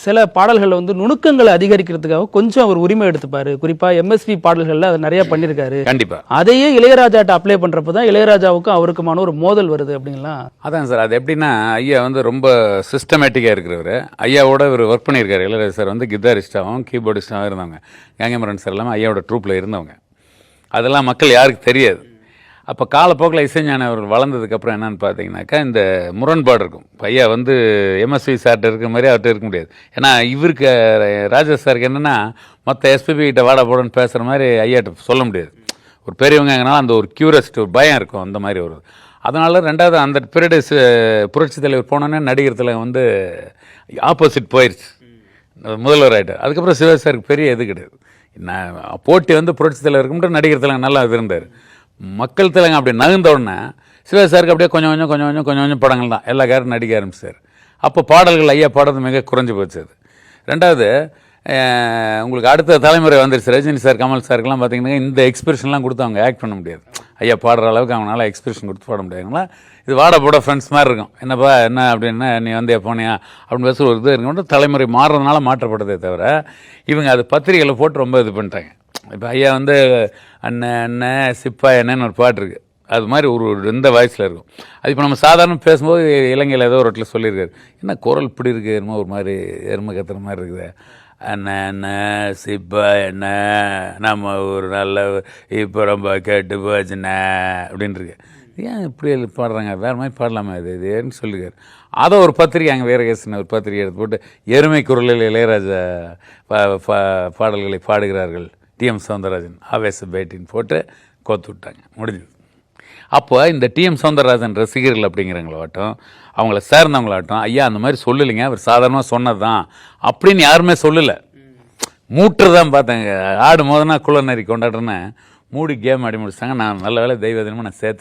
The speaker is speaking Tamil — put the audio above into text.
சில பாடல்கள் வந்து நுணுக்கங்களை அதிகரிக்கிறதுக்காக கொஞ்சம் அவர் உரிமை எடுத்துப்பாரு. குறிப்பா எம்எஸ்வி பாடல்கள்ல அதை நிறைய பண்ணியிருக்காரு. கண்டிப்பா அதையே இளையராஜாட்ட அப்ளை பண்றப்பதான் இளையராஜாவுக்கும் அவருக்குமான ஒரு மோதல் வருது அப்படிங்களா? அதான் சார். அது எப்படின்னா, ஐயா வந்து ரொம்ப சிஸ்டமேட்டிக்காக இருக்கிறவர். ஐயாவோட இவர் ஒர்க் பண்ணியிருக்காரு. இளையராஜா சார் வந்து கிட்டாரிஸ்டாகவும் கீபோர்டிஸ்டாகவும் இருந்தவங்க. கேங்கமரன் சார் எல்லாமே ஐயாவோட ட்ரூப்பில் இருந்தவங்க. அதெல்லாம் மக்கள் யாருக்கு தெரியாது. அப்போ காலப்போக்கில் இசைஞானி அவர் வளர்ந்ததுக்கப்புறம் என்னன்னு பார்த்தீங்கன்னாக்கா, இந்த முரண்பாடு இருக்கும். இப்போ ஐயா வந்து எம்எஸ்வி சார்கிட்ட இருக்கிற மாதிரி அவர்கிட்ட இருக்க முடியாது. ஏன்னா இவருக்கு ராஜா சாருக்கு என்னென்னா, மற்ற எஸ்பிபி கிட்ட வாடா போடன்னு பேசுகிற மாதிரி ஐயாட்ட சொல்ல முடியாது. ஒரு பெரியவங்கனால அந்த ஒரு கியூரியாசிட்டி, ஒரு பயம் இருக்கும். அந்த மாதிரி ஒரு அதனால ரெண்டாவது அந்த பீரியடு புரட்சி தலைவர் போனோன்னே நடிகர் திலகம் வந்து ஆப்போசிட் போயிடுச்சு, முதல்வர் ஆகிட்டார். அதுக்கப்புறம் சிவா சாருக்கு பெரிய இது கிடையாது. நான் போட்டி வந்து புரட்சி தலைவருக்கு மட்டும் நடிகர் திலகம் நல்லா இருந்தார். மக்கள் திலகம் அப்படி நகர்ந்த உடனே சிவா சாருக்கு அப்படியே கொஞ்சம் கொஞ்சம் படங்கள் தான் எல்லா காரும் நடிக்க ஆரம்பிச்சார். அப்போ பாடல்கள் ஐயா பாடுறது மிக குறைஞ்சி போச்சு. அது ரெண்டாவது. உங்களுக்கு அடுத்த தலைமுறை வந்துருச்சு. ரஜினி சார், கமல் சாருக்கெல்லாம் பார்த்தீங்கன்னா இந்த எக்ஸ்பிரஷன்லாம் கொடுத்து அவங்க ஆக்ட் பண்ண முடியாது. ஐயா பாடுற அளவுக்கு அவங்களால எக்ஸ்பிரஷன் கொடுத்து பாட முடியாதுங்களா. இது வாட போட ஃப்ரெண்ட்ஸ் மாதிரி இருக்கும். என்னப்பா என்ன அப்படின்னா, நீ வந்தியா போனியா அப்படின்னு பேசுகிற ஒரு இது இருக்கும். தலைமுறை மாறுறதுனால மாற்றப்பட்டதே தவிர இவங்க அது பத்திரிகையில் போட்டு ரொம்ப இது பண்ணிட்டாங்க. இப்போ ஐயா வந்து அண்ணன் அண்ணன் சிப்பா என்னன்னு ஒரு பாட்டு இருக்குது. அது மாதிரி ஒரு இந்த வாய்ஸில் இருக்கும். அது இப்போ நம்ம சாதாரண பேசும்போது இலங்கையில் ஏதோ ஒரு இடத்துல சொல்லியிருக்காரு, என்ன குரல் இப்படி இருக்குது, என்னமோ ஒரு மாதிரி எருமை கத்துற மாதிரி இருக்குது. அண்ணன் அண்ணன் சிப்பா என்ன நம்ம ஒரு நல்ல இப்போ ரொம்ப கேட்டு போச்சுண்ணே அப்படின்னு இருக்கு. ஏன் இப்படி பாடுறாங்க, வேறு மாதிரி பாடலாமா இது ஏன்னு சொல்லியிருக்காரு. அதை ஒரு பத்திரிகை அங்கே வீரகேசன் ஒரு பத்திரிகை எடுத்து போட்டு எருமை குரலில் இளையராஜா பாடல்களை பாடுகிறார்கள் டிஎம் சௌந்தரராஜன் ஆவேச பேட்டின்னு போட்டு கோத்து விட்டாங்க, முடிஞ்சது. அப்போ இந்த டிஎம் சௌந்தரராஜன் ரசிகர்கள் அப்படிங்கிறவங்களாகட்டும், அவங்கள சேர்ந்தவங்களாகட்டும், ஐயா அந்த மாதிரி சொல்லலைங்க, அவர் சாதாரணமாக சொன்னது தான் அப்படின்னு யாருமே சொல்லலை. மூட்டுறதான் பார்த்தாங்க. ஆடு மோதனா குளநரி கொண்டாடுறேன்னு மூடி கேம் ஆடி முடிச்சாங்க. நான் நல்ல வேலை தெய்வ தினமும் நான் சேர்த்து